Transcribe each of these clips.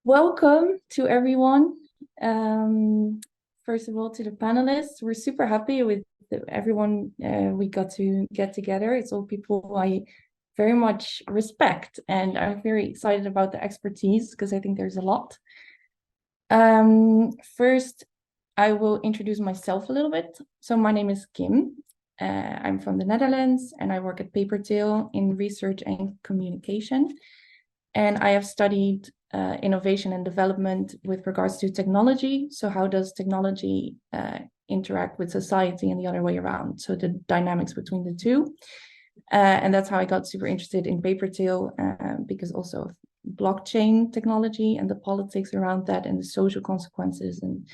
Welcome to everyone. First of all, to the panelists, we're super happy with everyone we got to get together. It's all people I very much respect, and I'm very excited about the expertise because I think there's a lot. First, I will introduce myself a little bit. So my name is Kim. I'm from the Netherlands, and I work at PaperTale in research and communication. And I have studied innovation and development with regards to technology. So how does technology interact with society and the other way around? So the dynamics between the two. And that's how I got super interested in PaperTale because also of blockchain technology and the politics around that and the social consequences and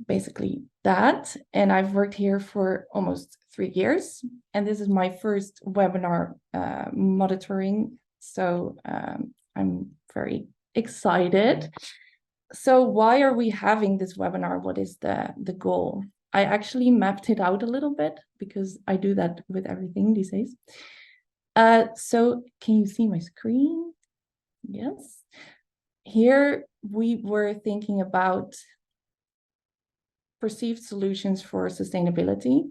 basically that. And I've worked here for almost 3 years. And this is my first webinar monitoring. So I'm very excited. So why are we having this webinar? What is the goal? I actually mapped it out a little bit because I do that with everything these days. So can you see my screen? Yes. Here we were thinking about perceived solutions for sustainability,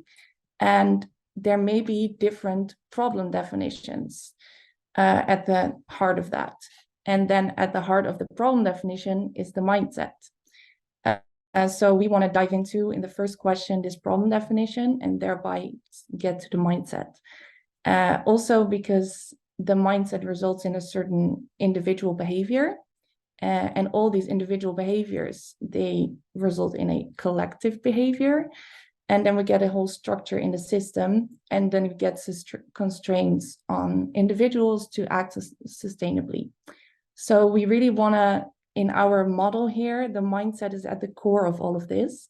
and there may be different problem definitions at the heart of that. And then at the heart of the problem definition is the mindset. So we want to dive into, in the first question, this problem definition and thereby get to the mindset. Also because the mindset results in a certain individual behavior. And all these individual behaviors, they result in a collective behavior. And then we get a whole structure in the system, and then it gets constraints on individuals to act sustainably. So we really want to, in our model here, the mindset is at the core of all of this.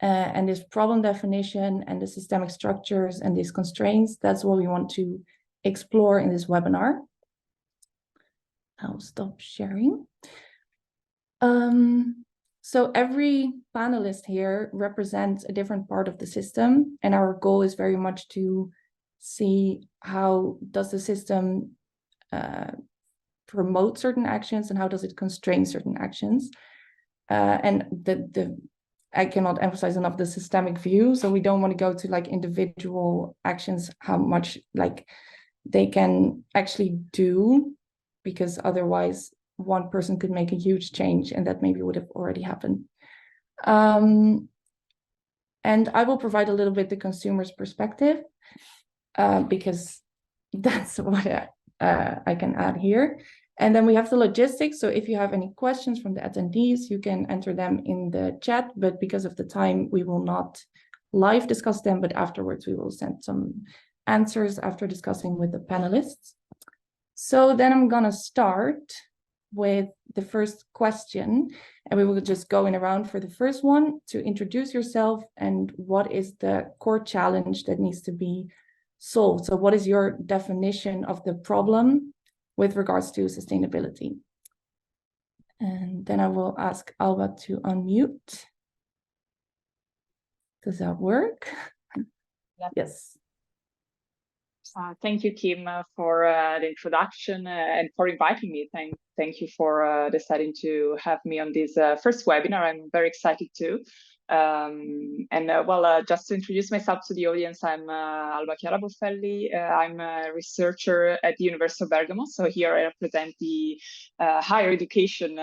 And this problem definition and the systemic structures and these constraints, that's what we want to explore in this webinar. I'll stop sharing. So every panelist here represents a different part of the system, and our goal is very much to see how does the system promote certain actions and how does it constrain certain actions. And I cannot emphasize enough the systemic view. So we don't want to go to like individual actions, how much like they can actually do, because otherwise one person could make a huge change and that maybe would have already happened. And I will provide a little bit the consumer's perspective because that's what I can add here. And then we have the logistics. So if you have any questions from the attendees, you can enter them in the chat, but because of the time, we will not live discuss them, but afterwards we will send some answers after discussing with the panelists. So then I'm gonna start with the first question, and we will just go in around for the first one to introduce yourself and what is the core challenge that needs to be solved. So what is your definition of the problem with regards to sustainability? And then I will ask Alba to unmute. Does that work? Yeah. Yes. Thank you, Kim, for the introduction and for inviting me. Thank you for deciding to have me on this first webinar. I'm very excited too. Just to introduce myself to the audience, I'm Alba Chiara Buffelli. I'm a researcher at the University of Bergamo. So here I represent the higher education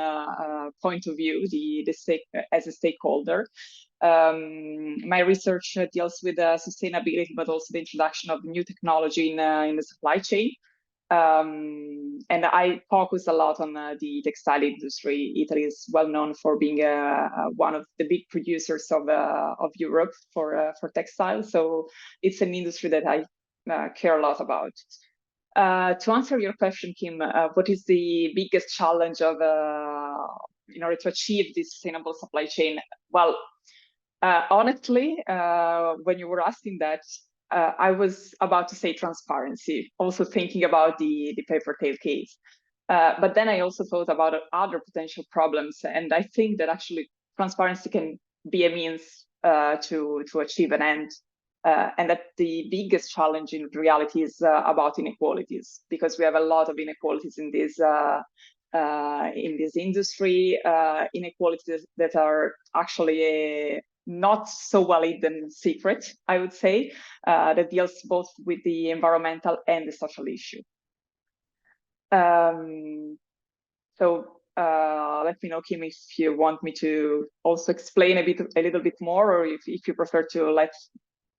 point of view, as a stakeholder. My research deals with sustainability, but also the introduction of new technology in the supply chain. And I focus a lot on the textile industry. Italy is well known for being one of the big producers of Europe for textiles. So it's an industry that I care a lot about. To answer your question, Kim, what is the biggest challenge of in order to achieve this sustainable supply chain? Well, honestly, when you were asking that, I was about to say transparency, also thinking about the PaperTale case. But then I also thought about other potential problems. And I think that actually transparency can be a means to achieve an end. And that the biggest challenge in reality is about inequalities, because we have a lot of inequalities in this in this industry, inequalities that are actually not so well hidden secret, I would say, that deals both with the environmental and the social issue. So let me know, Kim, if you want me to also explain a little bit more, or if you prefer to let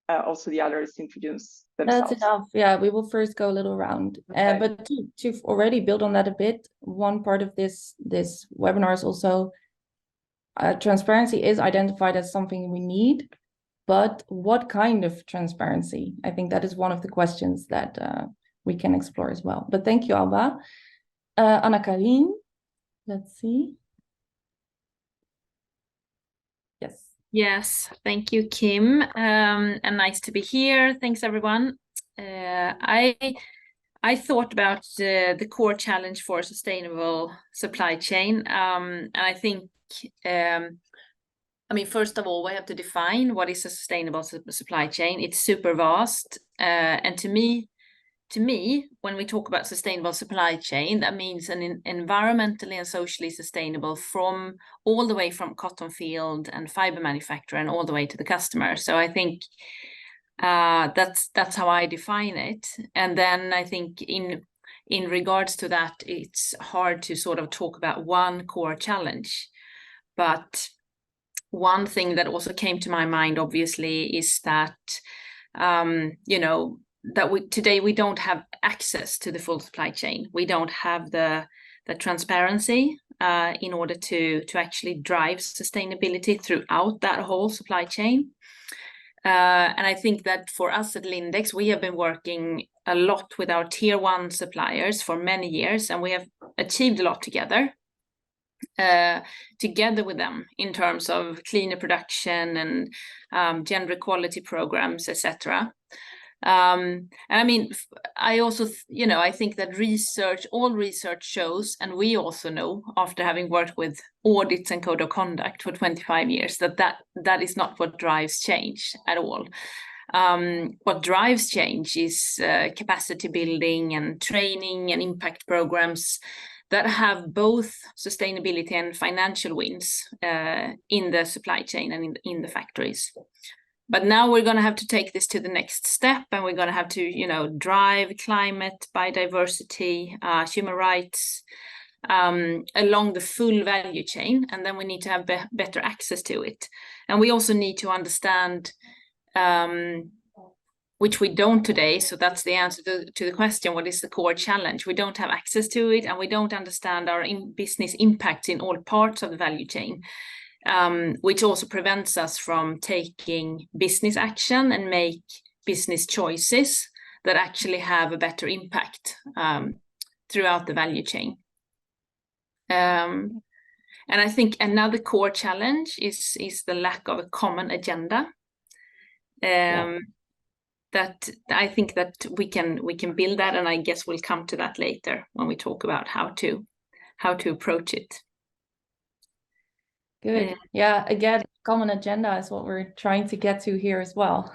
also the others introduce themselves. That's enough. Yeah, we will first go a little round. Okay. But to already build on that a bit, one part of this webinar is also transparency is identified as something we need, but what kind of transparency? I think that is one of the questions that we can explore as well. But thank you, Alba. Anna-Karin, let's see. Yes. Yes, thank you, Kim, and nice to be here. Thanks, everyone. I thought about the core challenge for a sustainable supply chain, and I think, I mean, first of all, we have to define what is a sustainable supply chain. It's super vast, and to me, when we talk about sustainable supply chain, that means an environmentally and socially sustainable from all the way from cotton field and fiber manufacturer and all the way to the customer. So I think that's how I define it. And then I think in regards to that, it's hard to sort of talk about one core challenge. But one thing that also came to my mind, obviously, is that you know, that today we don't have access to the full supply chain. We don't have the transparency in order to actually drive sustainability throughout that whole supply chain. And I think that for us at Lindex, we have been working a lot with our tier 1 suppliers for many years, and we have achieved a lot together with them in terms of cleaner production and gender equality programs, etc. And I mean, I also, you know, I think that all research shows, and we also know after having worked with audits and code of conduct for 25 years, that is not what drives change at all. What drives change is capacity building and training and impact programs that have both sustainability and financial wins in the supply chain and in the factories. But now we're going to have to take this to the next step, and we're going to have to, you know, drive climate, biodiversity, human rights along the full value chain, and then we need to have better access to it. And we also need to understand, which we don't today, so that's the answer to the question, what is the core challenge? We don't have access to it, and we don't understand our business impacts in all parts of the value chain. Which also prevents us from taking business action and make business choices that actually have a better impact throughout the value chain. And I think another core challenge is the lack of a common agenda. That I think that we can build that, and I guess we'll come to that later when we talk about how to approach it. Good. Yeah, again, common agenda is what we're trying to get to here as well.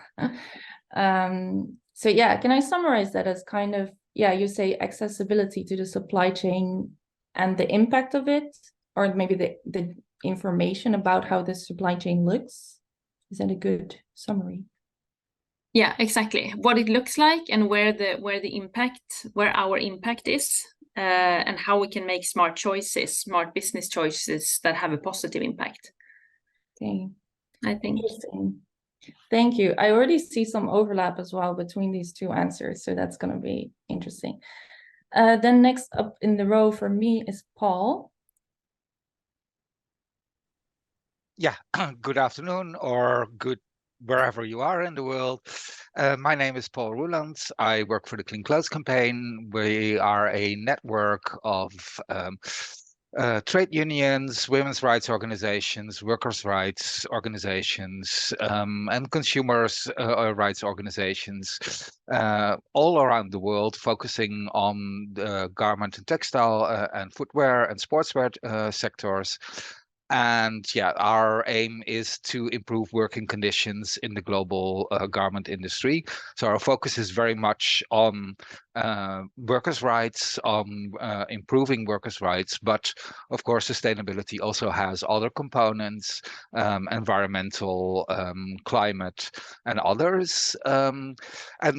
So yeah, can I summarize that as kind of, yeah, you say accessibility to the supply chain and the impact of it, or maybe the information about how the supply chain looks? Is that a good summary? Yeah, exactly. What it looks like and where our impact is. And how we can make smart business choices that have a positive impact. Okay, I think. Interesting. Thank you. I already see some overlap as well between these two answers, so that's going to be interesting. Then next up in the row for me is Paul. Yeah, good afternoon or good wherever you are in the world. My name is Paul Roelands. I work for the Clean Clothes Campaign. We are a network of trade unions, women's rights organizations, workers' rights organizations, and consumers' rights organizations all around the world, focusing on the garment and textile and footwear and sportswear sectors. And yeah, our aim is to improve working conditions in the global garment industry. So our focus is very much on workers' rights, on improving workers' rights, but of course sustainability also has other components, environmental, climate, and others, and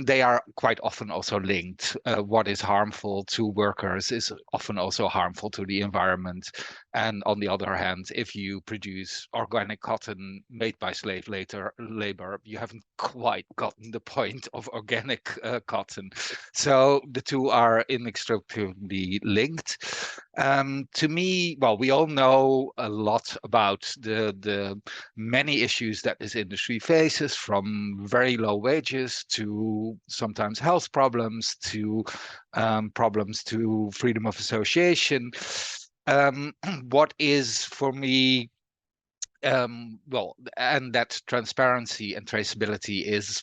they are quite often also linked. What is harmful to workers is often also harmful to the environment. And on the other hand, if you produce organic cotton made by slave labor, you haven't quite gotten the point of organic cotton. So the two are inextricably linked. To me, well, we all know a lot about the many issues that this industry faces, from very low wages to sometimes health problems to problems to freedom of association. What is for me, well, and that transparency and traceability is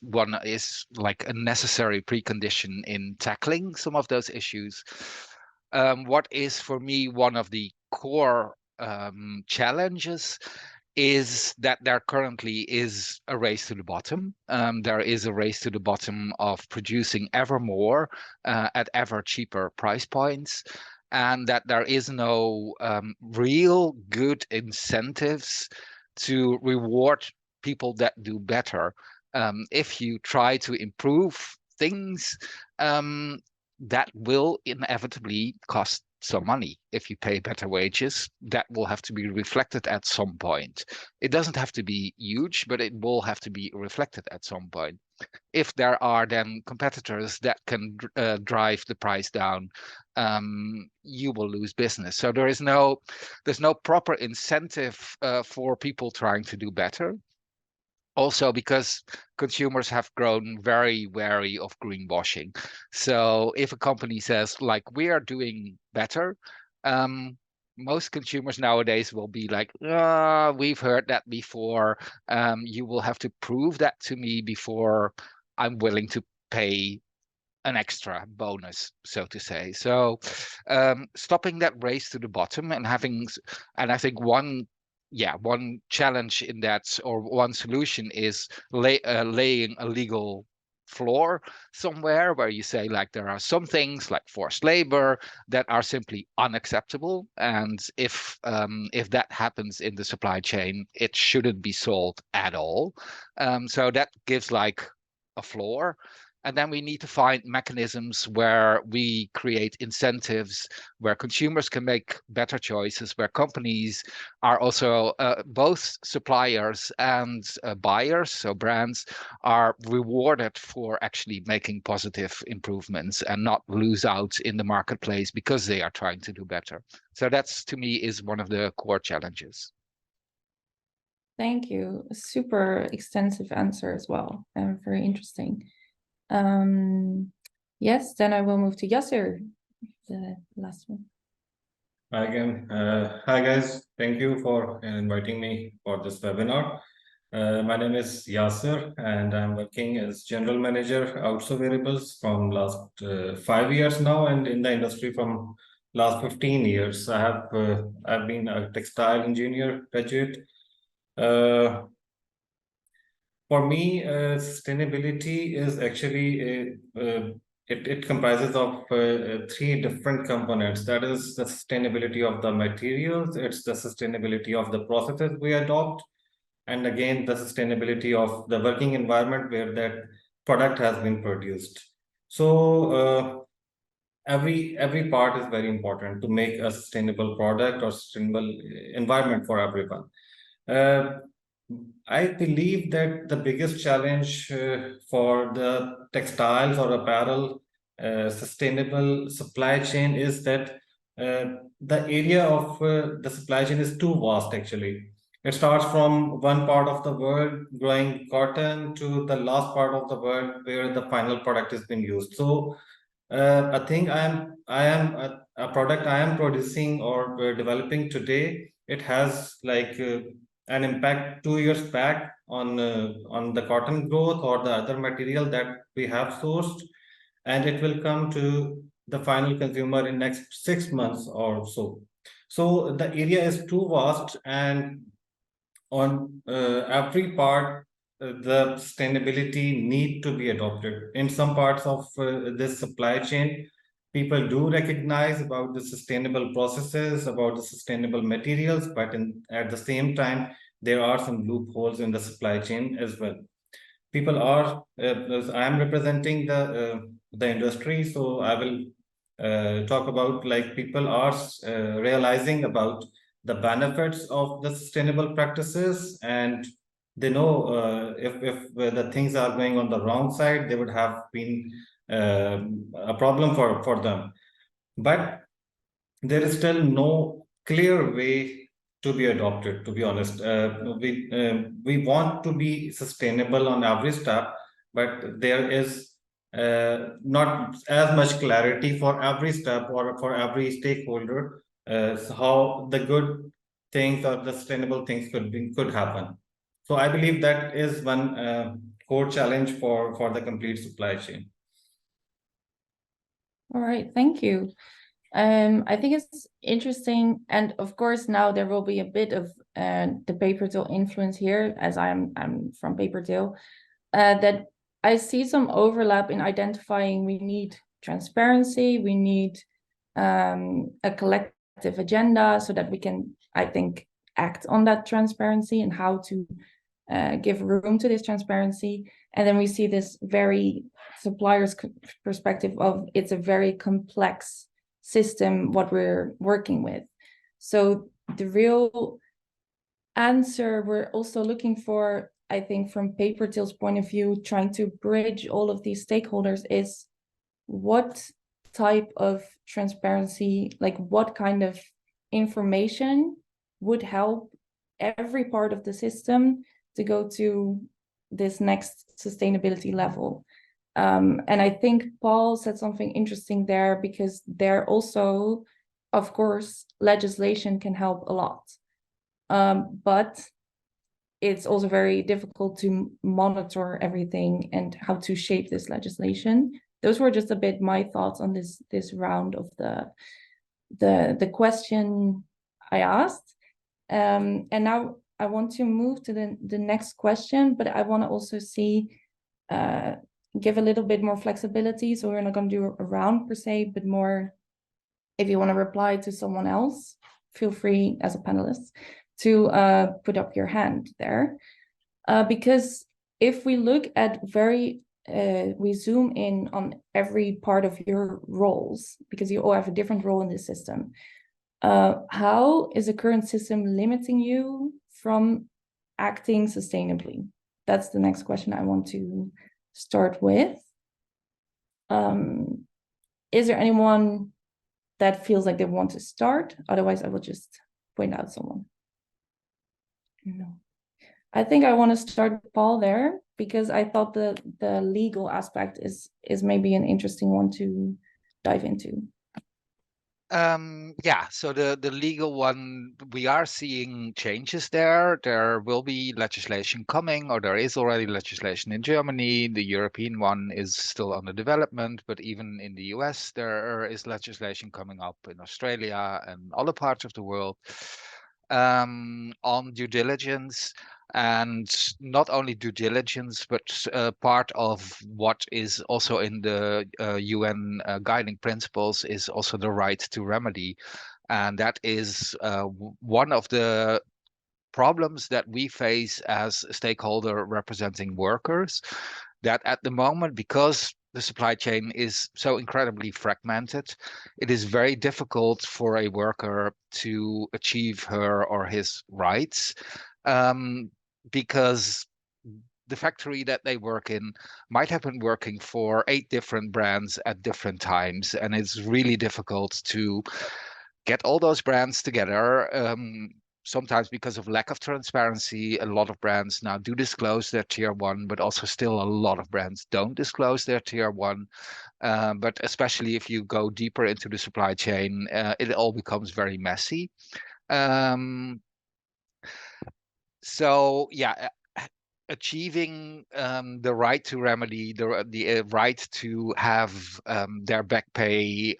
like a necessary precondition in tackling some of those issues. What is for me one of the core challenges is that there currently is a race to the bottom. There is a race to the bottom of producing ever more at ever cheaper price points, and that there is no real good incentives to reward people that do better. If you try to improve things, that will inevitably cost some money. If you pay better wages, that will have to be reflected at some point. It doesn't have to be huge, but it will have to be reflected at some point. If there are then competitors that can drive the price down, you will lose business. So there's no proper incentive for people trying to do better. Also because consumers have grown very wary of greenwashing. So if a company says, like, we are doing better, most consumers nowadays will be like, we've heard that before. You will have to prove that to me before I'm willing to pay an extra bonus, so to say. So stopping that race to the bottom and I think one challenge in that, or one solution, is laying a legal floor somewhere where you say, like, there are some things like forced labor that are simply unacceptable, and if that happens in the supply chain, it shouldn't be sold at all. So that gives like a floor. And then we need to find mechanisms where we create incentives, where consumers can make better choices, where companies are also both suppliers and buyers, so brands are rewarded for actually making positive improvements and not lose out in the marketplace because they are trying to do better. So that's, to me, is one of the core challenges. Thank you. A super extensive answer as well, and very interesting. Yes, then I will move to Yasser, the last one. Hi again. Hi guys, thank you for inviting me for this webinar. My name is Yasser and I'm working as General Manager Outsource Variables from last 5 years now, and in the industry from last 15 years. I've been a textile engineer graduate. For me, sustainability is actually it comprises of 3 different components. That is the sustainability of the materials, it's the sustainability of the processes we adopt, and again the sustainability of the working environment where that product has been produced. So every part is very important to make a sustainable product or sustainable environment for everyone. I believe that the biggest challenge for the textiles or apparel sustainable supply chain is that the area of the supply chain is too vast actually. It starts from one part of the world growing cotton to the last part of the world where the final product is being used. So I think I am a product I am producing or developing today. It has like an impact 2 years back on the cotton growth or the other material that we have sourced, and it will come to the final consumer in next 6 months or so. So the area is too vast, and on every part the sustainability need to be adopted. In some parts of this supply chain, people do recognize about the sustainable processes, about the sustainable materials, but at the same time, there are some loopholes in the supply chain as well. People are, I am representing the industry, so I will talk about like people are realizing about the benefits of the sustainable practices, and they know if the things are going on the wrong side, they would have been a problem for them. But there is still no clear way to be adopted, to be honest. We want to be sustainable on every step, but there is not as much clarity for every step or for every stakeholder how the good things or the sustainable things could happen. So I believe that is one core challenge for the complete supply chain. All right, thank you. I think it's interesting, and of course now there will be a bit of the PaperTale influence here, as I'm from PaperTale, that I see some overlap in identifying we need transparency, we need a collective agenda so that we can, I think, act on that transparency and how to give room to this transparency. And then we see this very supplier's perspective of it's a very complex system what we're working with. So the real answer we're also looking for, I think, from PaperTale's point of view, trying to bridge all of these stakeholders, is what type of transparency, like what kind of information would help every part of the system to go to this next sustainability level. And I think Paul said something interesting there, because there also, of course, legislation can help a lot. But it's also very difficult to monitor everything and how to shape this legislation. Those were just a bit my thoughts on this round of the question I asked. And now I want to move to the next question, but I want to also see give a little bit more flexibility. So we're not going to do a round per se, but more, if you want to reply to someone else, feel free as a panelist to put up your hand there. Because if we look at we zoom in on every part of your roles, because you all have a different role in this system. How is the current system limiting you from acting sustainably? That's the next question I want to start with. Is there anyone that feels like they want to start? Otherwise, I will just point out someone. No. I think I want to start with Paul there, because I thought the legal aspect is maybe an interesting one to dive into. Yeah, so the legal one, we are seeing changes there. There will be legislation coming, or there is already legislation in Germany. The European one is still under development, but even in the US, there is legislation coming up in Australia and other parts of the world on due diligence. And not only due diligence, but part of what is also in the UN guiding principles is also the right to remedy. And that is one of the problems that we face as a stakeholder representing workers, that at the moment, because the supply chain is so incredibly fragmented, it is very difficult for a worker to achieve her or his rights. Because the factory that they work in might have been working for 8 different brands at different times, and it's really difficult to get all those brands together. Sometimes because of lack of transparency, a lot of brands now do disclose their tier 1, but also still a lot of brands don't disclose their tier 1. But especially if you go deeper into the supply chain, it all becomes very messy. So yeah, achieving the right to remedy, the right to have their back pay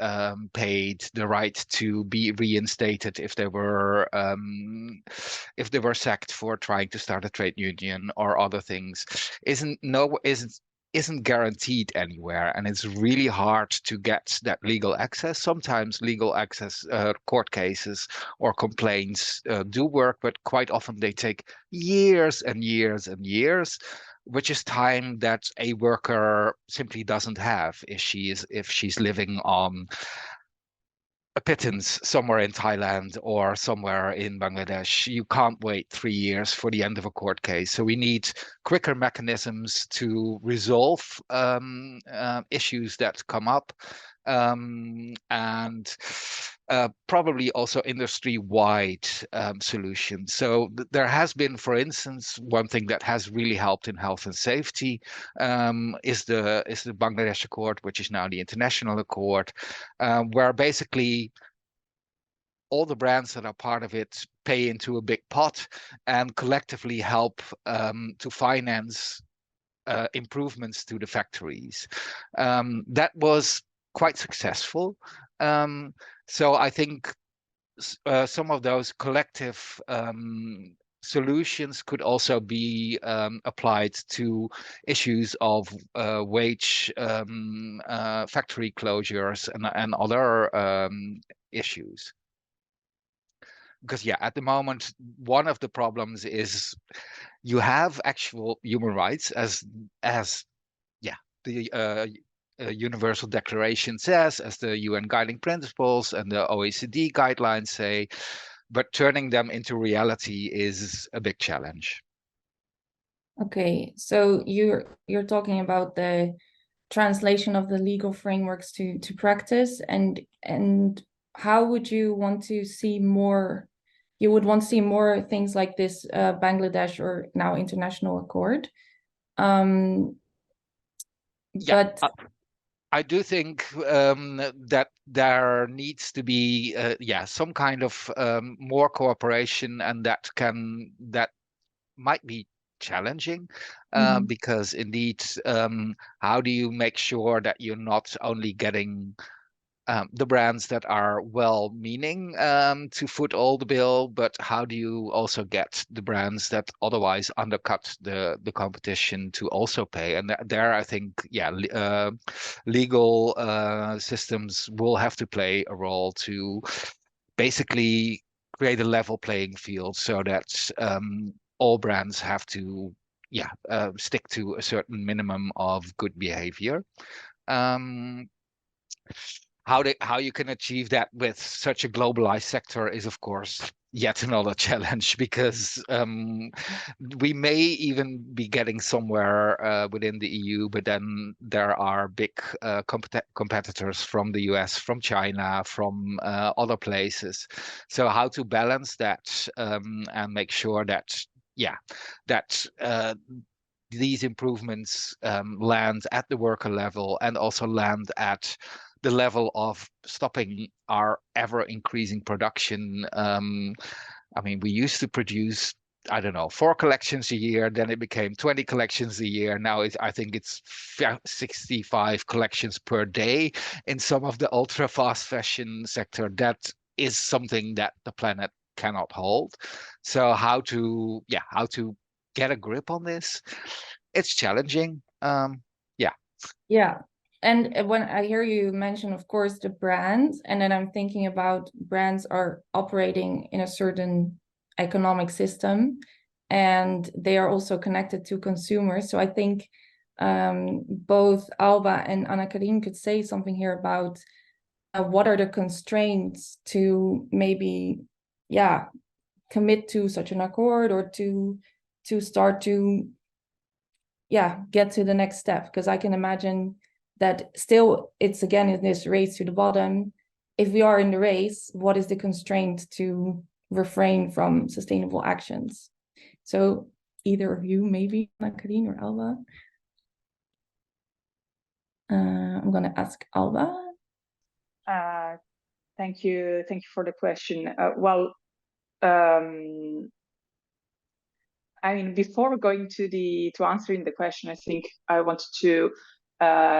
paid, the right to be reinstated if they were sacked for trying to start a trade union or other things, isn't guaranteed anywhere, and it's really hard to get that legal access. Sometimes legal access, court cases or complaints do work, but quite often they take years and years and years, which is time that a worker simply doesn't have if she's living on a pittance somewhere in Thailand or somewhere in Bangladesh. You can't wait 3 years for the end of a court case. So we need quicker mechanisms to resolve issues that come up, and probably also industry-wide solutions. So there has been, for instance, one thing that has really helped in health and safety is the Bangladesh Accord, which is now the International Accord, where basically all the brands that are part of it pay into a big pot and collectively help to finance improvements to the factories. That was quite successful. So I think some of those collective solutions could also be applied to issues of wage, factory closures, and other issues. Because yeah, at the moment, one of the problems is you have actual human rights as the Universal Declaration says, as the UN Guiding Principles and the OECD guidelines say, but turning them into reality is a big challenge. Okay, so you're talking about the translation of the legal frameworks to practice, and how would you want to see more? You would want to see more things like this Bangladesh or now International Accord. But I do think that there needs to be some kind of more cooperation, and that might be challenging because indeed, how do you make sure that you're not only getting the brands that are well-meaning to foot all the bill, but how do you also get the brands that otherwise undercut the competition to also pay? And there, I think, legal systems will have to play a role to basically create a level playing field so that all brands have to stick to a certain minimum of good behavior. How you can achieve that with such a globalized sector is, of course, yet another challenge, because we may even be getting somewhere within the EU, but then there are big competitors from the US, from China, from other places. So how to balance that and make sure that these improvements land at the worker level and also land at the level of stopping our ever increasing production. I mean, we used to produce, I don't know, 4 collections a year, then it became 20 collections a year. Now I think it's 65 collections per day in some of the ultra fast fashion sector. That is something that the planet cannot hold. So how to get a grip on this? It's challenging. Yeah. And when I hear you mention, of course, the brands, and then I'm thinking about brands are operating in a certain economic system, and they are also connected to consumers. So I think both Alba and Anna-Karin could say something here about what are the constraints to maybe, commit to such an accord, or to start to, get to the next step. Because I can imagine that still it's again in this race to the bottom. If we are in the race, what is the constraint to refrain from sustainable actions? So either of you, maybe Anna-Karin or Alba. I'm going to ask Alba. Thank you for the question. I mean, before going to answering the question, I think I wanted to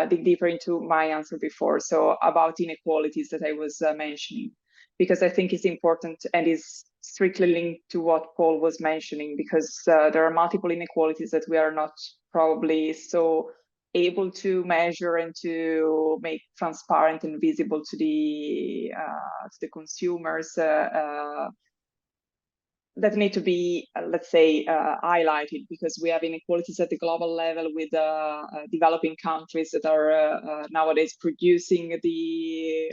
dig deeper into my answer before. So about inequalities that I was mentioning, because I think it's important and is strictly linked to what Paul was mentioning, because there are multiple inequalities that we are not probably so able to measure and to make transparent and visible to the consumers, that need to be, let's say, highlighted, because we have inequalities at the global level with developing countries that are nowadays producing the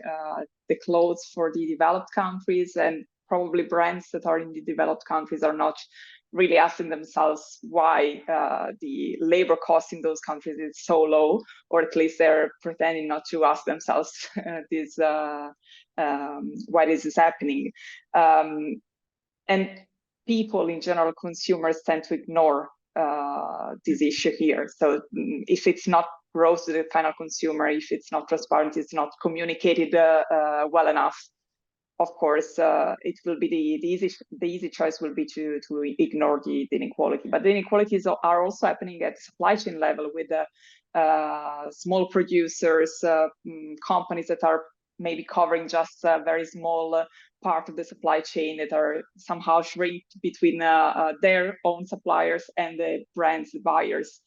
clothes for the developed countries, and probably brands that are in the developed countries are not really asking themselves why the labor cost in those countries is so low, or at least they're pretending not to ask themselves this why this is happening. And people in general, consumers, tend to ignore this issue here. So if it's not brought to the final consumer, if it's not transparent, it's not communicated well enough, of course, it will be the easy choice will be to ignore the inequality. But the inequalities are also happening at supply chain level with small producers, companies that are maybe covering just a very small part of the supply chain, that are somehow shrink between their own suppliers and the brands, the buyers.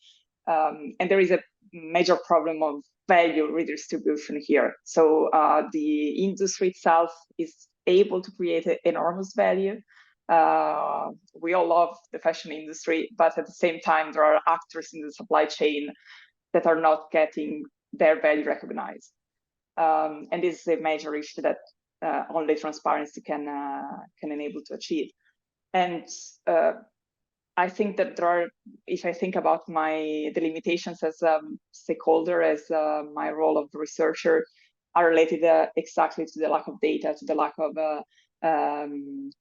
And there is a major problem of value redistribution here. So the industry itself is able to create enormous value. We all love the fashion industry, but at the same time, there are actors in the supply chain that are not getting their value recognized. And this is a major issue that only transparency can enable to achieve. And I think that there are, if I think about the limitations as a stakeholder, as my role of researcher, are related exactly to the lack of data, to the lack of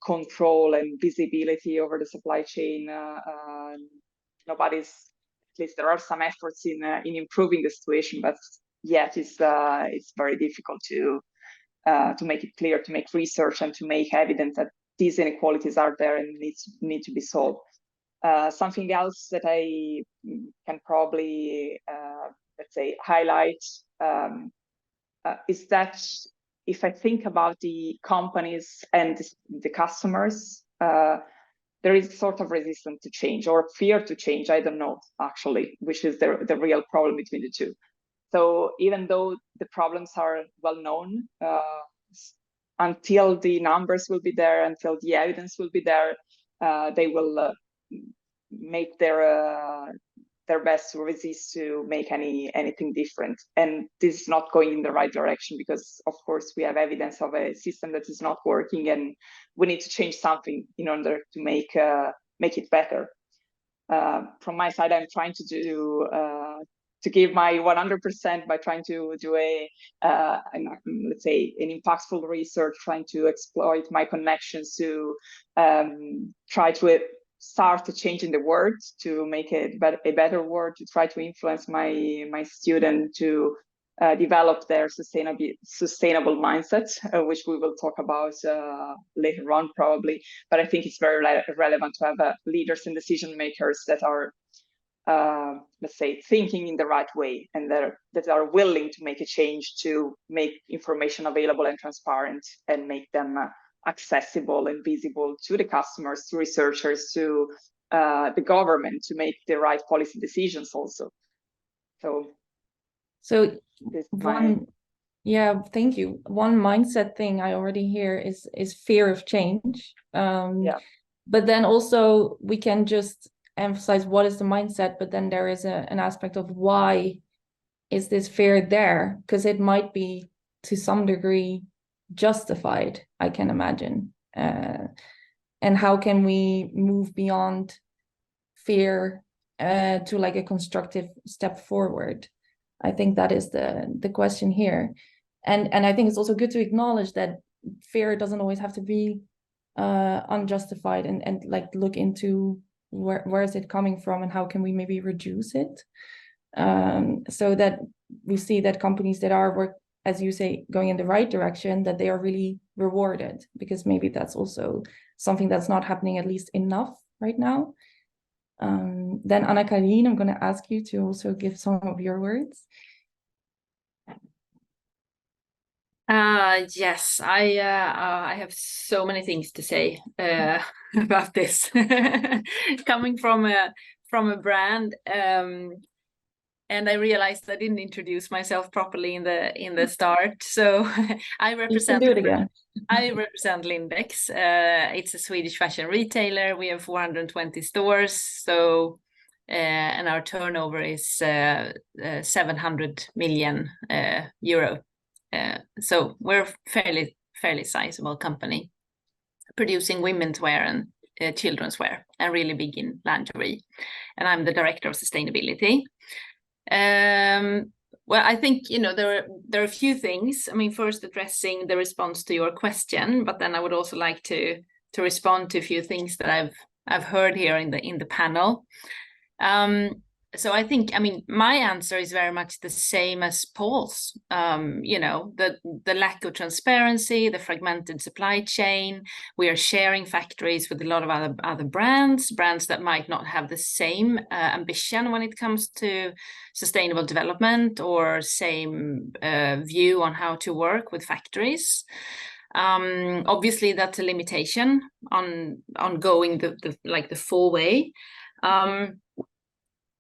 control and visibility over the supply chain. Nobody's, at least there are some efforts in improving the situation, but yet it's very difficult to make it clear, to make research, and to make evident that these inequalities are there and need to be solved. Something else that I can probably, let's say, highlight is that if I think about the companies and the customers, there is sort of resistance to change, or fear to change, I don't know, actually, which is the real problem between the two. So even though the problems are well known, until the numbers will be there, until the evidence will be there, they will make their best to resist to make anything different. And this is not going in the right direction, because of course we have evidence of a system that is not working, and we need to change something in order to make it better. From my side, I'm trying to do to give my 100% by trying to do let's say, an impactful research, trying to exploit my connections to try to start changing the world, to make it a better world, to try to influence my student to develop their sustainable mindset, which we will talk about later on probably. But I think it's very relevant to have leaders and decision makers that are, let's say, thinking in the right way, and that are willing to make a change, to make information available and transparent, and make them accessible and visible to the customers, to researchers, to the government, to make the right policy decisions also. So yeah, thank you. One mindset thing I already hear is fear of change. Yeah. But then also we can just emphasize what is the mindset, but then there is an aspect of why is this fear there, because it might be to some degree justified, I can imagine. And how can we move beyond fear to like a constructive step forward? I think that is the question here. And I think it's also good to acknowledge that fear doesn't always have to be unjustified, and like look into where is it coming from, and how can we maybe reduce it, so that we see that companies that are as you say, going in the right direction, that they are really rewarded, because maybe that's also something that's not happening at least enough right now. Then Anna-Karin, I'm going to ask you to also give some of your words. Yes, I have so many things to say about this. Coming from a brand, and I realized I didn't introduce myself properly in the start. So I represent You can do it again. I represent Lindex. It's a Swedish fashion retailer. We have 420 stores. So and our turnover is 700 million euro. So we're a fairly sizable company, producing women's wear and children's wear, and really big in lingerie. And I'm the director of sustainability. Well, I think, you know, there are a few things. I mean, first addressing the response to your question, but then I would also like to respond to a few things that I've heard here in the panel. So I think, I mean, my answer is very much the same as Paul's. You know, the lack of transparency, the fragmented supply chain. We are sharing factories with a lot of other brands that might not have the same ambition when it comes to sustainable development or same view on how to work with factories. Obviously, that's a limitation on going the full way.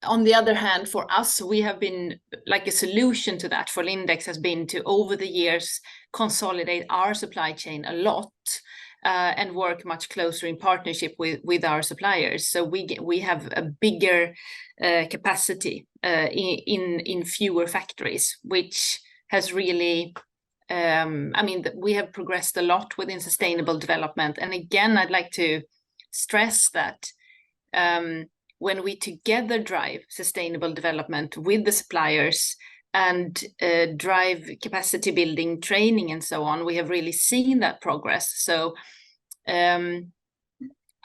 On the other hand, for us, we have been, like, a solution to that for Lindex has been to, over the years, consolidate our supply chain a lot and work much closer in partnership with our suppliers. So we have a bigger capacity in fewer factories, which has really, I mean, we have progressed a lot within sustainable development. And again, I'd like to stress that when we together drive sustainable development with the suppliers and drive capacity building, training, and so on, we have really seen that progress. So I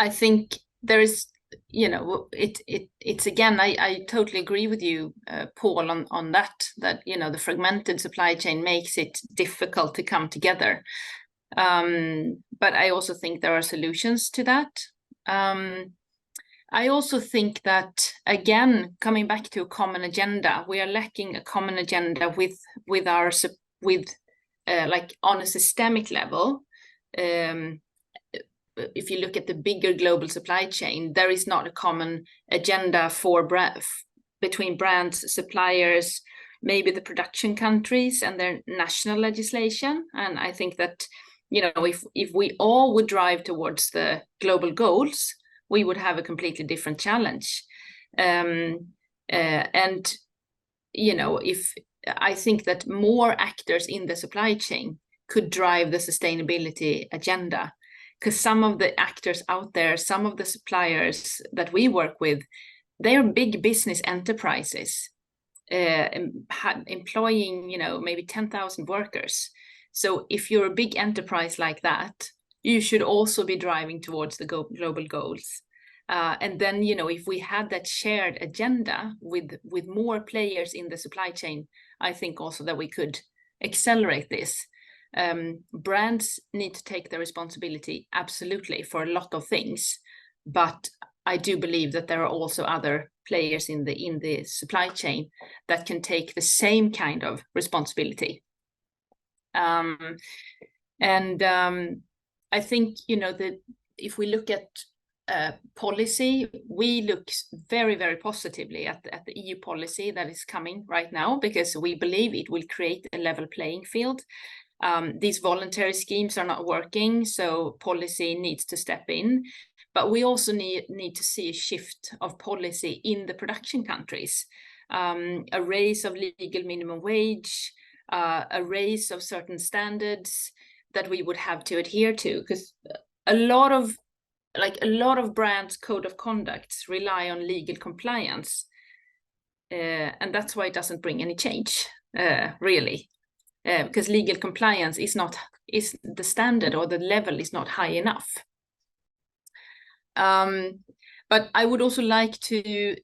think there is, you know, it's again, I totally agree with you, Paul, on that, you know, the fragmented supply chain makes it difficult to come together. But I also think there are solutions to that. I also think that, again, coming back to a common agenda, we are lacking a common agenda with like on a systemic level. If you look at the bigger global supply chain, there is not a common agenda between brands, suppliers, maybe the production countries and their national legislation. And I think that, you know, if we all would drive towards the global goals, we would have a completely different challenge. And, you know, I think that more actors in the supply chain could drive the sustainability agenda, because some of the actors out there, some of the suppliers that we work with, they are big business enterprises, employing, you know, maybe 10,000 workers. So if you're a big enterprise like that, you should also be driving towards the global goals. And then, you know, if we had that shared agenda with more players in the supply chain, I think also that we could accelerate this. Brands need to take their responsibility, absolutely, for a lot of things. But I do believe that there are also other players in the supply chain that can take the same kind of responsibility. I think, you know, that if we look at policy, we look very, very positively at the EU policy that is coming right now, because we believe it will create a level playing field. These voluntary schemes are not working, so policy needs to step in. But we also need to see a shift of policy in the production countries, a raise of legal minimum wage, a raise of certain standards that we would have to adhere to, because a lot of brands' code of conducts rely on legal compliance, and that's why it doesn't bring any change, really, because legal compliance is the standard, or the level is not high enough. But I would also like to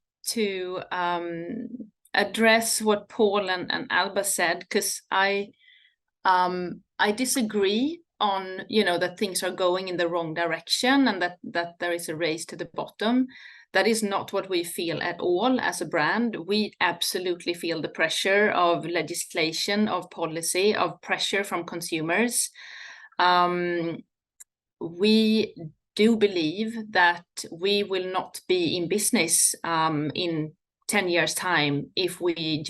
address what Paul and Alba said, because I disagree on, you know, that things are going in the wrong direction and that there is a race to the bottom. That is not what we feel at all as a brand. We absolutely feel the pressure of legislation, of policy, of pressure from consumers. We do believe that we will not be in business in 10 years' time if we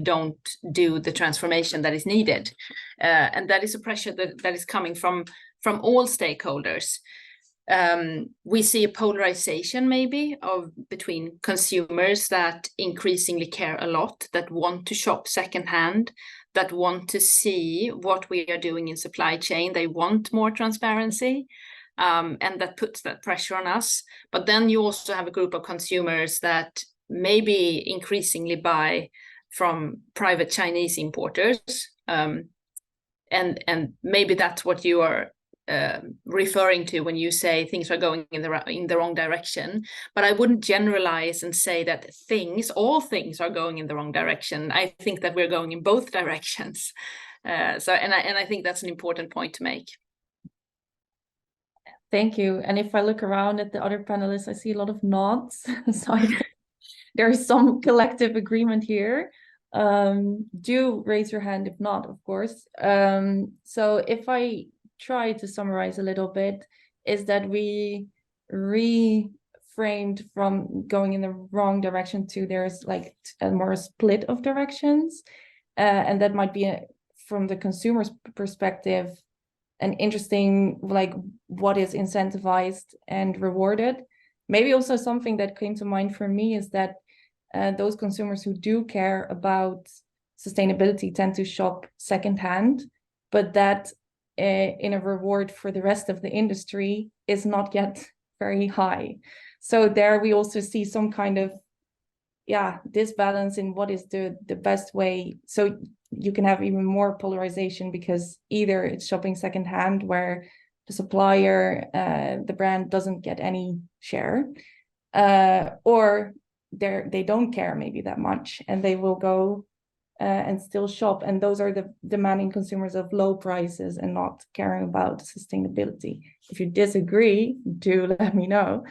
don't do the transformation that is needed. And that is a pressure that is coming from all stakeholders. We see a polarization maybe between consumers that increasingly care a lot, that want to shop secondhand, that want to see what we are doing in supply chain. They want more transparency, and that puts that pressure on us. But then you also have a group of consumers that maybe increasingly buy from private Chinese importers, and maybe that's what you are referring to when you say things are going in the wrong direction. But I wouldn't generalize and say that all things are going in the wrong direction. I think that we're going in both directions. I think that's an important point to make. Thank you. And if I look around at the other panelists, I see a lot of nods. So I think there is some collective agreement here. Do raise your hand if not, of course. So if I try to summarize a little bit, is that we reframed from going in the wrong direction to there's like a more split of directions. And that might be from the consumer's perspective, an interesting, like what is incentivized and rewarded. Maybe also something that came to mind for me is that those consumers who do care about sustainability tend to shop secondhand, but that in a reward for the rest of the industry is not yet very high. So there we also see some kind of disbalance in what is the best way. So you can have even more polarization because either it's shopping secondhand where the supplier, the brand doesn't get any share, or they don't care maybe that much and they will go and still shop. And those are the demanding consumers of low prices and not caring about sustainability. If you disagree, do let me know.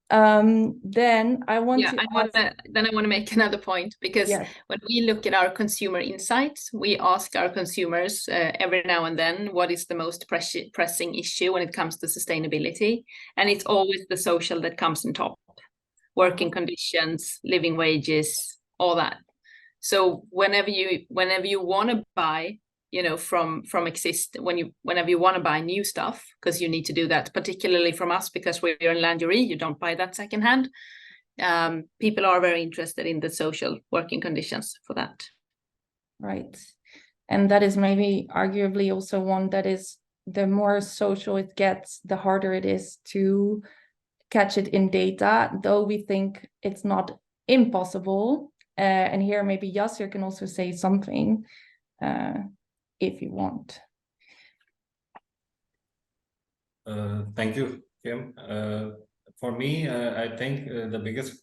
Then I want to make another point, because when we look at our consumer insights, we ask our consumers every now and then what is the most pressing issue when it comes to sustainability, and it's always the social that comes on top: working conditions, living wages, all that. So whenever you want to buy, whenever you want to buy new stuff, because you need to do that, particularly from us, because we're in lingerie, you don't buy that secondhand. People are very interested in the social working conditions for that. Right. And that is maybe arguably also one that is, the more social it gets, the harder it is to catch it in data, though we think it's not impossible. And here maybe Yasser can also say something if you want. Thank you, Kim. For me, I think the biggest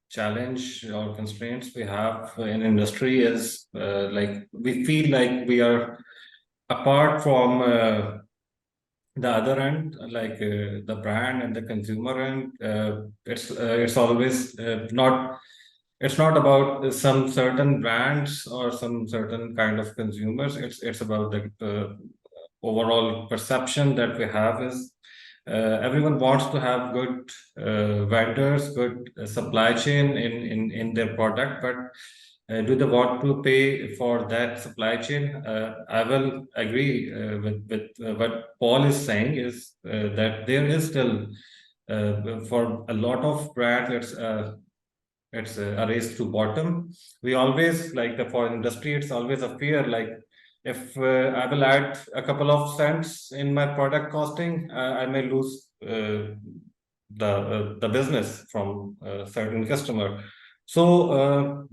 challenge or constraints we have in industry is like we feel like we are apart from the other end, like the brand and the consumer end. It's always not. It's not about some certain brands or some certain kind of consumers. It's about the overall perception that we have is everyone wants to have good vendors, good supply chain in their product, but do they want to pay for that supply chain? I will agree with what Paul is saying is that there is still for a lot of brands it's a race to bottom. We always for industry, it's always a fear. Like if I will add a couple of cents in my product costing, I may lose the business from a certain customer. So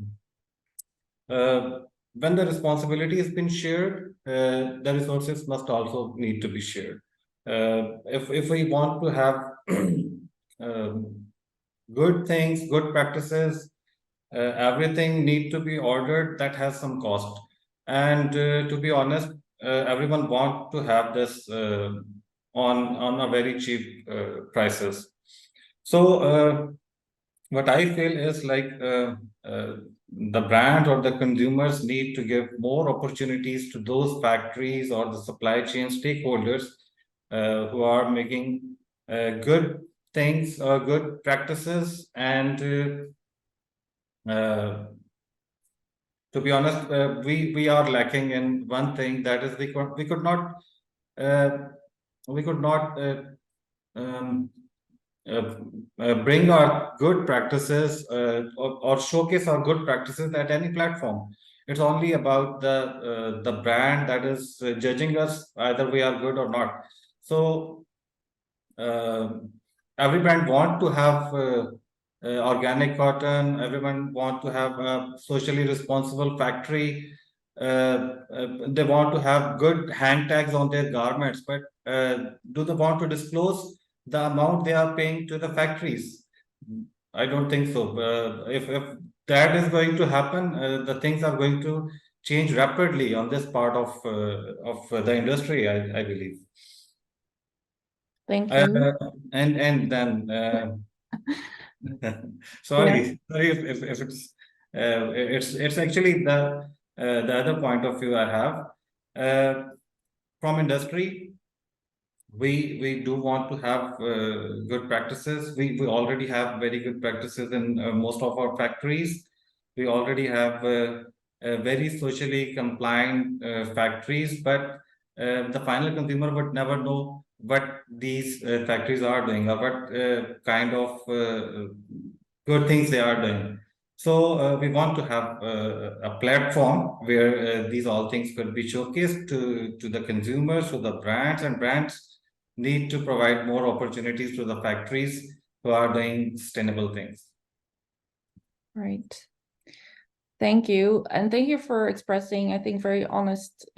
when the responsibility has been shared, the resources must also need to be shared. If we want to have good things, good practices, everything need to be ordered, that has some cost. And to be honest, everyone want to have this on a very cheap prices. So what I feel is like the brand or the consumers need to give more opportunities to those factories or the supply chain stakeholders who are making good things or good practices. And to be honest, we are lacking in one thing, that is we could not um, bring our good practices or showcase our good practices at any platform. It's only about the brand that is judging us either we are good or not. So every brand want to have organic cotton. Everyone want to have a socially responsible factory. They want to have good hang tags on their garments, but do they want to disclose the amount they are paying to the factories? I don't think so. If that is going to happen, the things are going to change rapidly on this part of the industry, I believe. Thank you. And then sorry if it's actually the other point of view I have from industry. We do want to have good practices. We already have very good practices in most of our factories. We already have very socially compliant factories, but the final consumer would never know what these factories are doing or what kind of good things they are doing. So we want to have a platform where these all things could be showcased to the consumers, to the brands, and brands need to provide more opportunities to the factories who are doing sustainable things. Right. Thank you. And thank you for expressing, I think, very honest,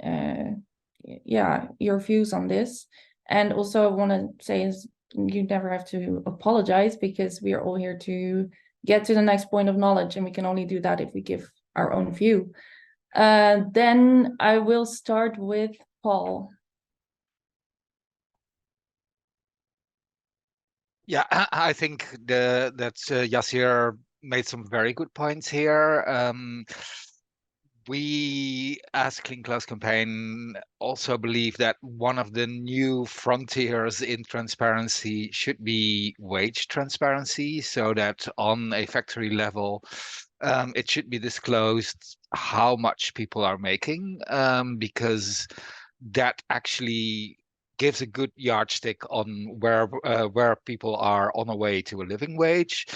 your views on this. And also I want to say is you never have to apologize, because we are all here to get to the next point of knowledge, and we can only do that if we give our own view. Then I will start with Paul. Yeah, I think that Yasir made some very good points here. We, as Clean Clothes Campaign, also believe that one of the new frontiers in transparency should be wage transparency, so that on a factory level, it should be disclosed how much people are making, because that actually gives a good yardstick on where people are on a way to a living wage,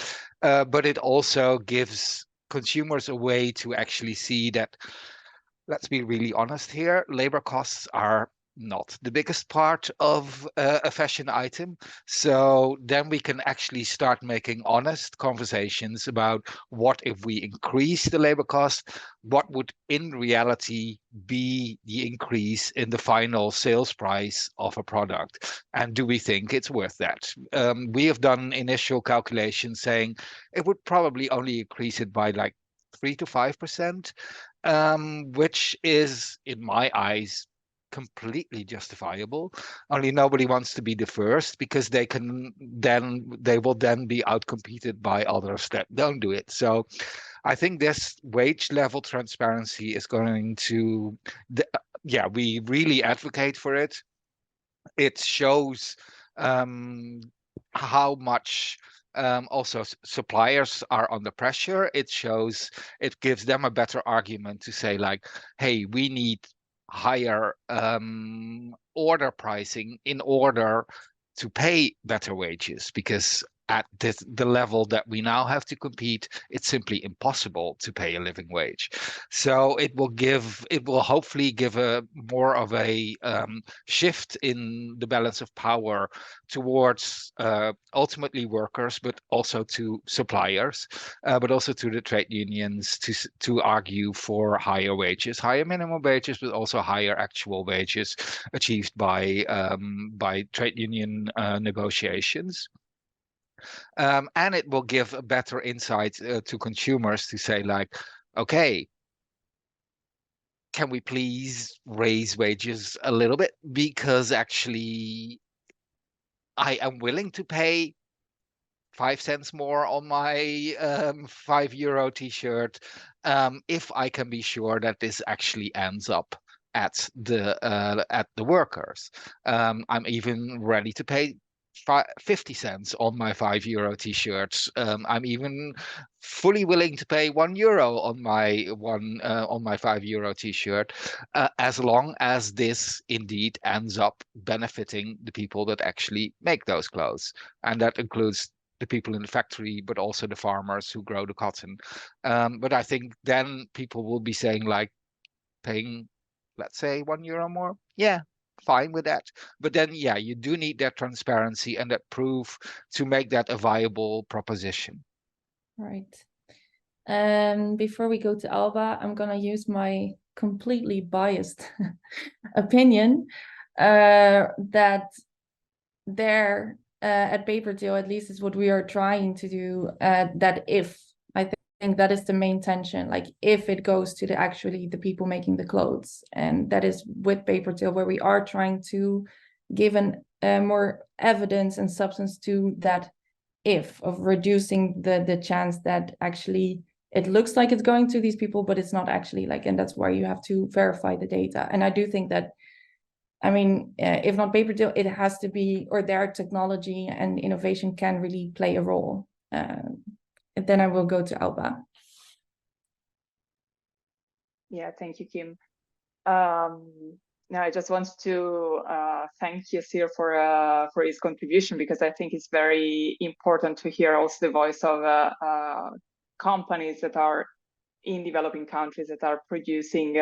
but it also gives consumers a way to actually see that, let's be really honest here, labor costs are not the biggest part of a fashion item. So then we can actually start making honest conversations about what if we increase the labor cost, what would in reality be the increase in the final sales price of a product, and do we think it's worth that? We have done initial calculations saying it would probably only increase it by like 3 to 5%, which is, in my eyes, completely justifiable. Only nobody wants to be the first, because they will then be outcompeted by others that don't do it. So I think this wage level transparency is going to, we really advocate for it. It shows how much also suppliers are under pressure. It gives them a better argument to say, like, hey, we need higher order pricing in order to pay better wages, because at the level that we now have to compete, it's simply impossible to pay a living wage. So it will hopefully give a more of a shift in the balance of power towards ultimately workers, but also to suppliers, but also to the trade unions to argue for higher wages, higher minimum wages, but also higher actual wages achieved by trade union negotiations. And it will give a better insight to consumers to say, like, okay, can we please raise wages a little bit? Because actually I am willing to pay 5 cents more on my €5 t-shirt if I can be sure that this actually ends up at the workers. I'm even ready to pay 50 cents on my €5 t-shirts. I'm even fully willing to pay €1 on my €5 t-shirt, as long as this indeed ends up benefiting the people that actually make those clothes, and that includes the people in the factory, but also the farmers who grow the cotton. But I think then people will be saying, like, paying, let's say, €1 more. Yeah, fine with that. But then, yeah, you do need that transparency and that proof to make that a viable proposition. Right. Before we go to Alba, I'm gonna use my completely biased opinion that there at PaperTale, at least, is what we are trying to do. That if I think that is the main tension, like if it goes to the people making the clothes, and that is with PaperTale where we are trying to give more evidence and substance to that if of reducing the chance that actually it looks like it's going to these people, but it's not actually, like, and that's why you have to verify the data. And I do think that, I mean, if not PaperTale, it has to be, or their technology and innovation can really play a role. And then I will go to Alba. Yeah, thank you, Kim. No, I just want to thank Yasir for his contribution, because I think it's very important to hear also the voice of companies that are in developing countries that are producing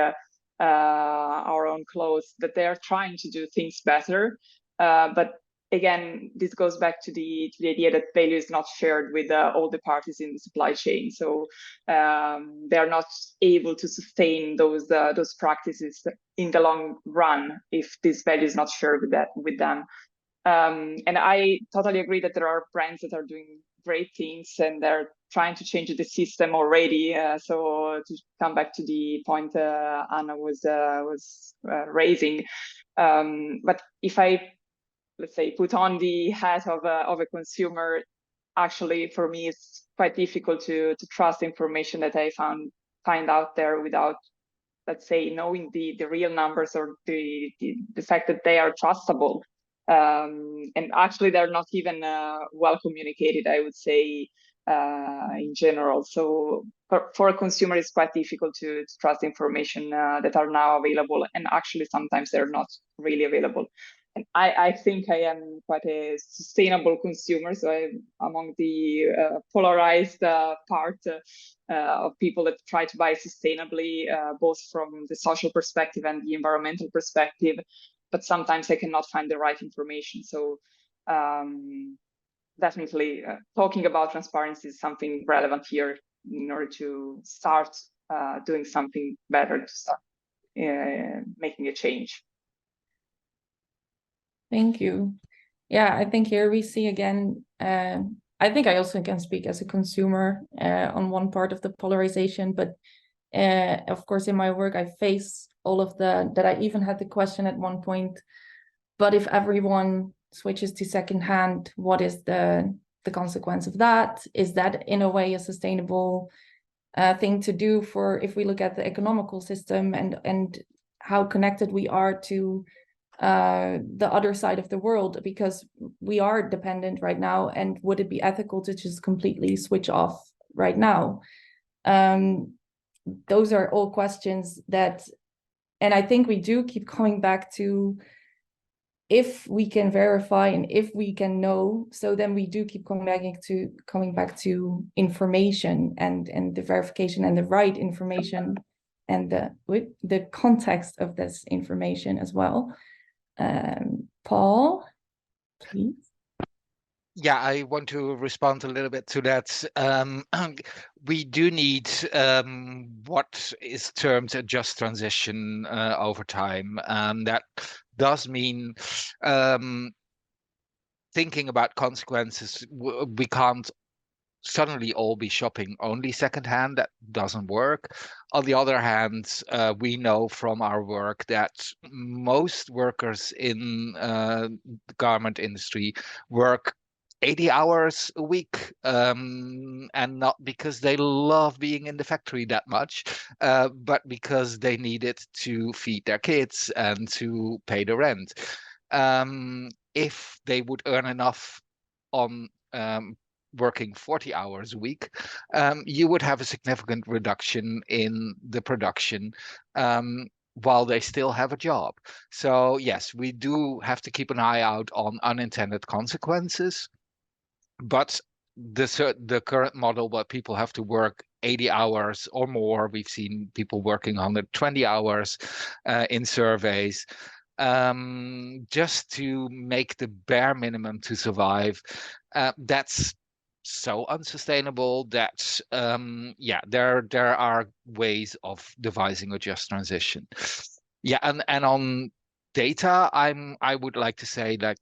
our own clothes, that they are trying to do things better. But again, this goes back to the idea that value is not shared with all the parties in the supply chain. So they are not able to sustain those practices in the long run if this value is not shared with them. And I totally agree that there are brands that are doing great things and they're trying to change the system already. So to come back to the point Anna was raising, but if I, let's say, put on the hat of a consumer, actually for me it's quite difficult to trust information that I find out there without, let's say, knowing the real numbers or the fact that they are trustable. And actually they're not even well communicated, I would say, in general. So for a consumer, it's quite difficult to trust information that are now available, and actually sometimes they're not really available. And I think I am quite a sustainable consumer, so I'm among the polarized part of people that try to buy sustainably, both from the social perspective and the environmental perspective. But sometimes I cannot find the right information. So definitely talking about transparency is something relevant here in order to start doing something better, to start making a change. Thank you. Yeah, I think here we see again, I think I also can speak as a consumer on one part of the polarization, but of course in my work I face all of that I even had the question at one point, but if everyone switches to secondhand, what is the consequence of that? Is that in a way a sustainable thing to do for, if we look at the economical system and how connected we are to the other side of the world, because we are dependent right now, and would it be ethical to just completely switch off right now? Those are all questions that, and I think we do keep coming back to, if we can verify and if we can know, so then we do keep coming back to information and the verification and the right information and the context of this information as well. Paul, please. Yeah, I want to respond a little bit to that. We do need what is termed a just transition over time. That does mean thinking about consequences. We can't suddenly all be shopping only secondhand. That doesn't work. On the other hand, we know from our work that most workers in the garment industry work 80 hours a week, and not because they love being in the factory that much, but because they need it to feed their kids and to pay the rent. If they would earn enough on working 40 hours a week, you would have a significant reduction in the production while they still have a job. So yes, we do have to keep an eye out on unintended consequences, but the current model where people have to work 80 hours or more, we've seen people working 120 hours in surveys, just to make the bare minimum to survive. That's so unsustainable that there are ways of devising a just transition. Yeah, and on data, I would like to say that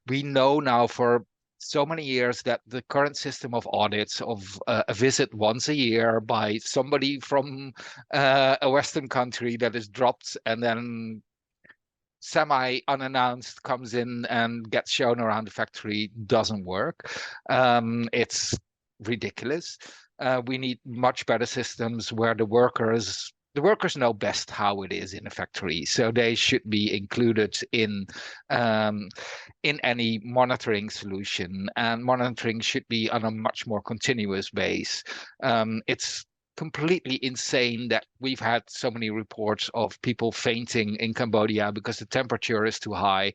we know now for so many years that the current system of audits of a visit once a year by somebody from a Western country that is dropped and then semi-unannounced comes in and gets shown around the factory doesn't work. It's ridiculous. We need much better systems where the workers know best how it is in a factory, so they should be included in any monitoring solution, and monitoring should be on a much more continuous base. It's completely insane that we've had so many reports of people fainting in Cambodia because the temperature is too high,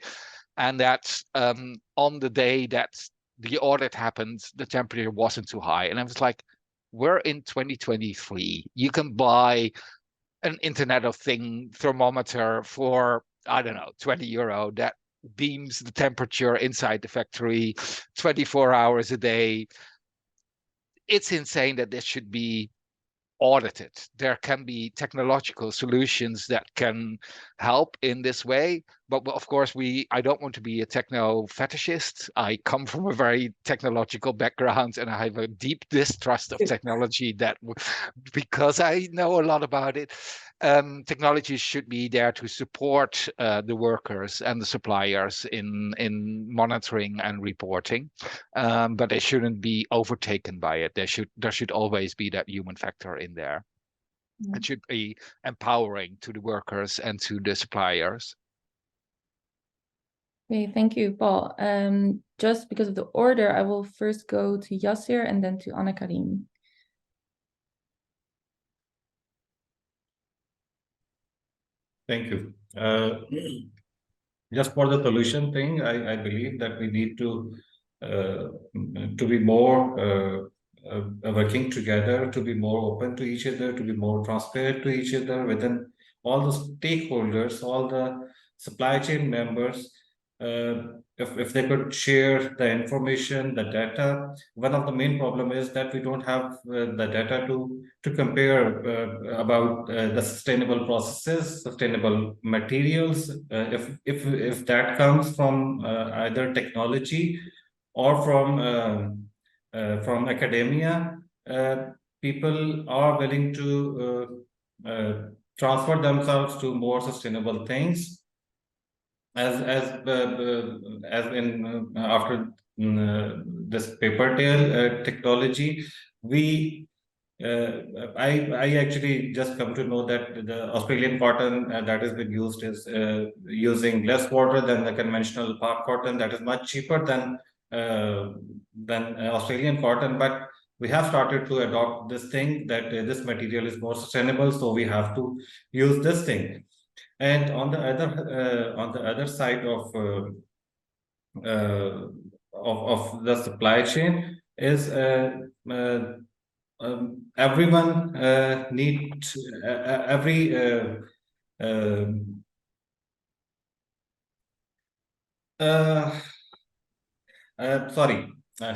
and that on the day that the audit happened, the temperature wasn't too high. And I was like, we're in 2023. You can buy an Internet of Thing thermometer for, I don't know, 20 euro that beams the temperature inside the factory 24 hours a day. It's insane that this should be audited. There can be technological solutions that can help in this way, but of course I don't want to be a techno fetishist. I come from a very technological background and I have a deep distrust of technology, that because I know a lot about it. Technology should be there to support the workers and the suppliers in monitoring and reporting, but they shouldn't be overtaken by it. There should always be that human factor in there. It should be empowering to the workers and to the suppliers. Okay, thank you, Paul. Just because of the order, I will first go to Yasser and then to Anna-Karin. Thank you. Just for the solution thing, I believe that we need to be more working together, to be more open to each other, to be more transparent to each other within all the stakeholders, all the supply chain members. If they could share the information, the data. One of the main problem is that we don't have the data to compare about the sustainable processes, sustainable materials. If that comes from either technology or from academia, people are willing to transfer themselves to more sustainable things. As in after this PaperTale technology, I actually just come to know that the Australian cotton that has been used is using less water than the conventional bark cotton, that is much cheaper than Australian cotton. But we have started to adopt this thing that this material is more sustainable, so we have to use this thing. And on the other side of the supply chain is everyone needs sorry. I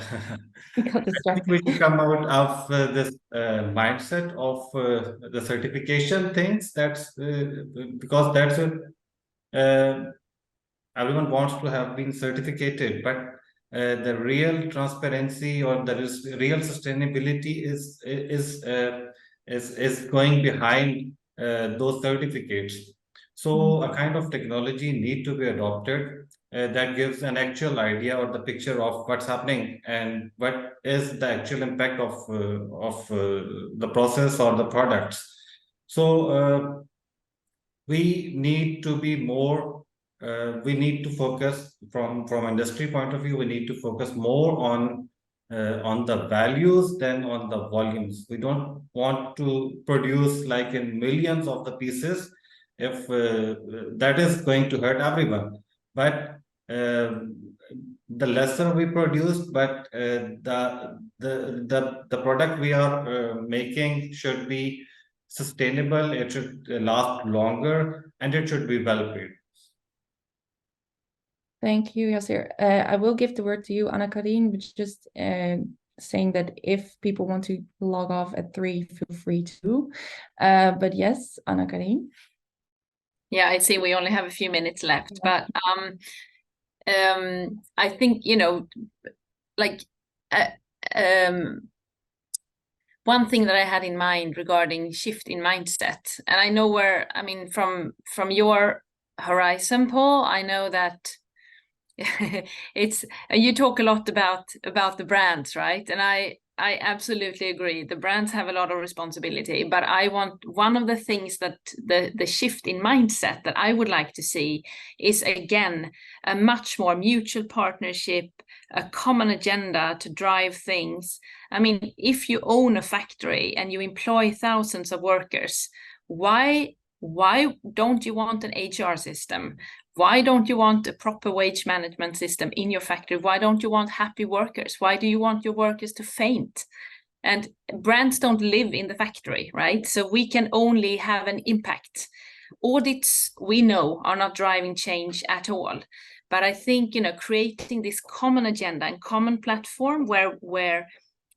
think we should come out of this mindset of the certification things. That's because that's everyone wants to have been certificated, but the real transparency or the real sustainability is going behind those certificates. So a kind of technology need to be adopted that gives an actual idea or the picture of what's happening and what is the actual impact of the process or the products. So we need to be more. We need to focus from industry point of view. We need to focus more on the values than on the volumes. We don't want to produce like in millions of the pieces, if that is going to hurt everyone. But the lesser we produce, but the product we are making should be sustainable. It should last longer, and it should be well paid. Thank you, Yasir. I will give the word to you, Anna-Karin, but just saying that if people want to log off at 3, feel free to. But yes, Anna-Karin. Yeah, I see we only have a few minutes left, but I think, you know, like one thing that I had in mind regarding shift in mindset, and I know where, I mean, from your horizon, Paul, I know that it's, you talk a lot about the brands, right? And I absolutely agree. The brands have a lot of responsibility, but I want, one of the things that the shift in mindset that I would like to see is, again, a much more mutual partnership, a common agenda to drive things. I mean, if you own a factory and you employ thousands of workers, why don't you want an HR system? Why don't you want a proper wage management system in your factory? Why don't you want happy workers? Why do you want your workers to faint? And brands don't live in the factory, right? So we can only have an impact. Audits, we know, are not driving change at all. But I think, you know, creating this common agenda and common platform where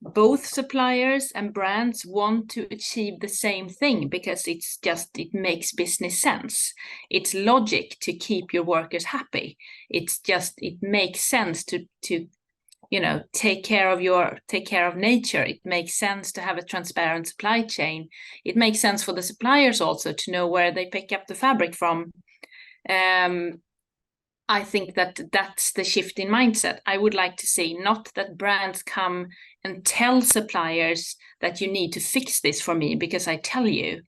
both suppliers and brands want to achieve the same thing, because it's just, it makes business sense. It's logic to keep your workers happy. It's just, it makes sense to you know, take care of nature. It makes sense to have a transparent supply chain. It makes sense for the suppliers also to know where they pick up the fabric from. I think that that's the shift in mindset I would like to see, not that brands come and tell suppliers that you need to fix this for me because I tell you.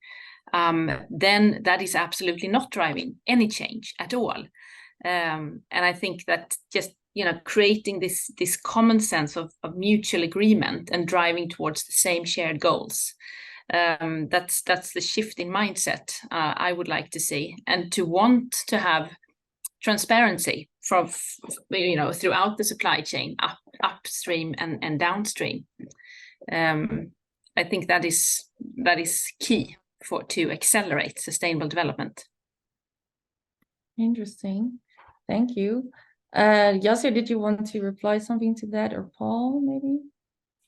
Then that is absolutely not driving any change at all. And I think that just, you know, creating this common sense of mutual agreement and driving towards the same shared goals. That's the shift in mindset I would like to see, and to want to have transparency from, you know, throughout the supply chain, upstream and downstream. I think that is key to accelerate sustainable development. Interesting. Thank you. Yasir, did you want to reply something to that, or Paul, maybe?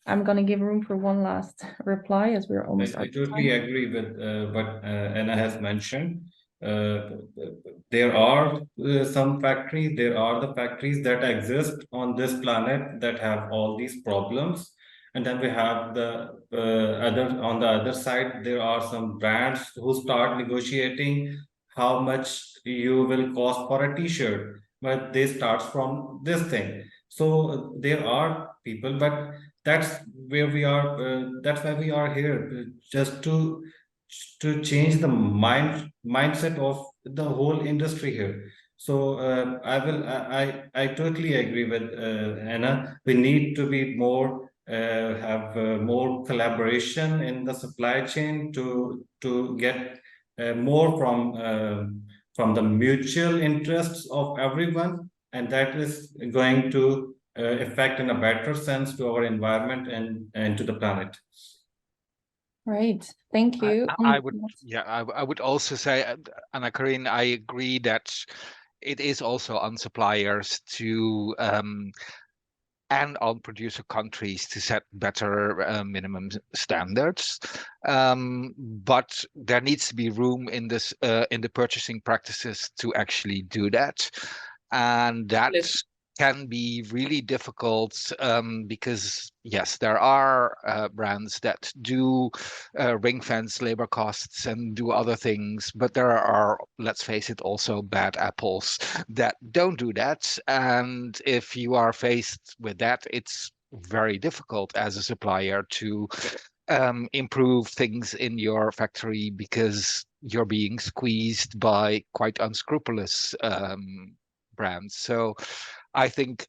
I'm going to give room for one last reply as we're almost out of time. I totally agree with what Anna has mentioned. There are some factories, there are the factories that exist on this planet that have all these problems. And then we have the on the other side, there are some brands who start negotiating how much you will cost for a t-shirt, but they start from this thing. So there are people, but that's where we are. That's why we are here, just to change the mindset of the whole industry here. So I totally agree with Anna. We need to be more have more collaboration in the supply chain to get more from the mutual interests of everyone, and that is going to affect in a better sense to our environment and to the planet. Right. Thank you. I would also say, Anna-Karin, I agree that it is also on suppliers to and on producer countries to set better minimum standards, but there needs to be room in this in the purchasing practices to actually do that, and that can be really difficult because yes, there are brands that do ring fence labor costs and do other things, but there are, let's face it, also bad apples that don't do that. And if you are faced with that, it's very difficult as a supplier to improve things in your factory because you're being squeezed by quite unscrupulous brands. So I think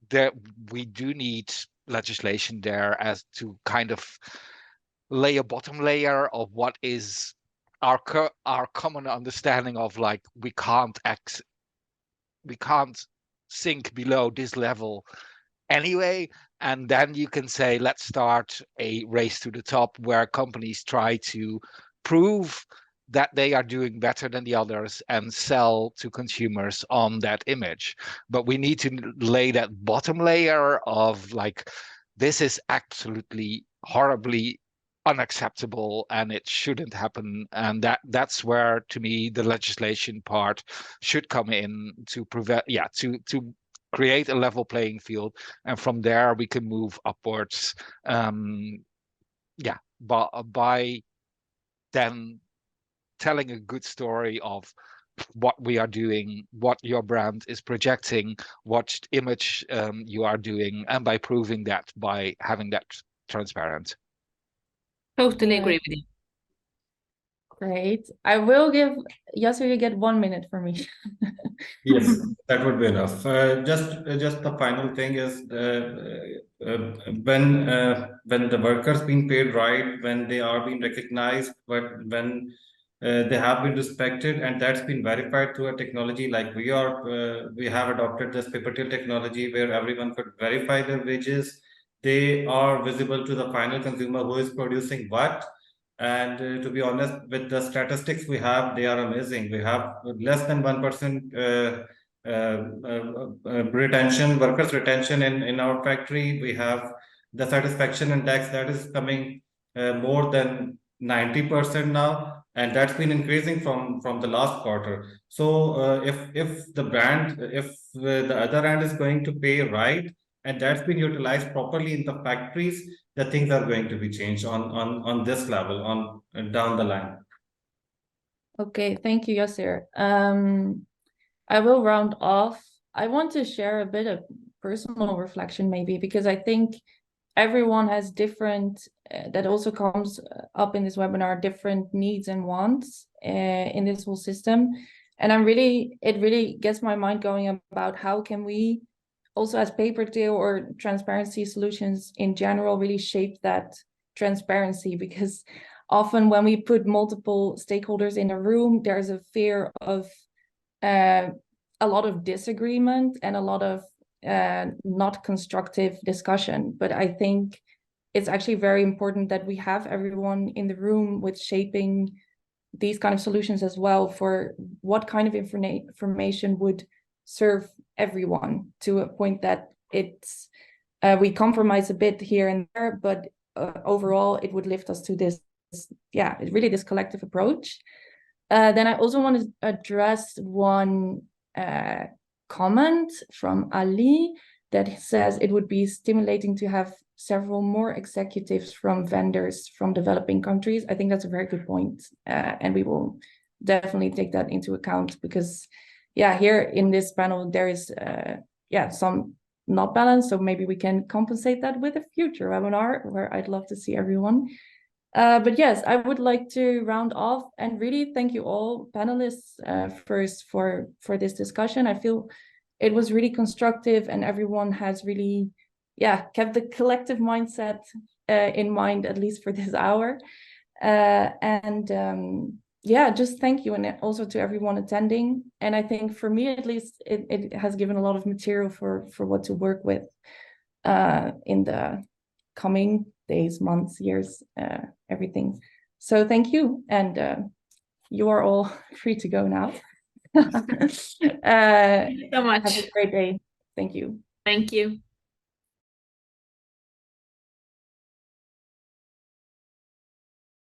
that we do need legislation there as to kind of lay a bottom layer of what is our common understanding of, like, we can't sink below this level anyway. And then you can say, let's start a race to the top where companies try to prove that they are doing better than the others and sell to consumers on that image. But we need to lay that bottom layer of, like, this is absolutely horribly unacceptable and it shouldn't happen. And that's where, to me, the legislation part should come in to prevent, to create a level playing field, and from there we can move upwards. By then telling a good story of what we are doing, what your brand is projecting, what image you are doing, and by proving that by having that transparent. Totally agree with you. Great. I will give Yasser, you get 1 minute for me. Yes, that would be enough. Just the final thing is when the workers being paid right, when they are being recognized, but when they have been respected, and that's been verified through a technology like we have adopted this PaperTale technology where everyone could verify their wages. They are visible to the final consumer who is producing what. And to be honest, with the statistics we have, they are amazing. We have less than 1% workers retention in our factory. We have the satisfaction index that is coming more than 90% now, and that's been increasing from the last quarter. So if the other end is going to pay right, and that's been utilized properly in the factories, the things are going to be changed on this level on down the line. Okay, thank you, Yasser. I will round off. I want to share a bit of personal reflection maybe, because I think everyone has different, that also comes up in this webinar, different needs and wants in this whole system. And it really gets my mind going about how can we also as PaperTale or transparency solutions in general really shape that transparency, because often when we put multiple stakeholders in a room, there's a fear of a lot of disagreement and a lot of not constructive discussion. But I think it's actually very important that we have everyone in the room with shaping these kind of solutions as well, for what kind of information would serve everyone, to a point that it's we compromise a bit here and there, but overall it would lift us to this collective approach. Then I also want to address one comment from Ali that says it would be stimulating to have several more executives from vendors from developing countries. I think that's a very good point, and we will definitely take that into account, because here in this panel there is some not balance, so maybe we can compensate that with a future webinar where I'd love to see everyone. But yes, I would like to round off and really thank you all panelists first for this discussion. I feel it was really constructive and everyone has really kept the collective mindset in mind, at least for this hour. Just thank you, and also to everyone attending. And I think for me at least it has given a lot of material for what to work with in the coming days, months, years, everything. So thank you, and you are all free to go now. Thank you so much. Have a great day. Thank you. Thank you.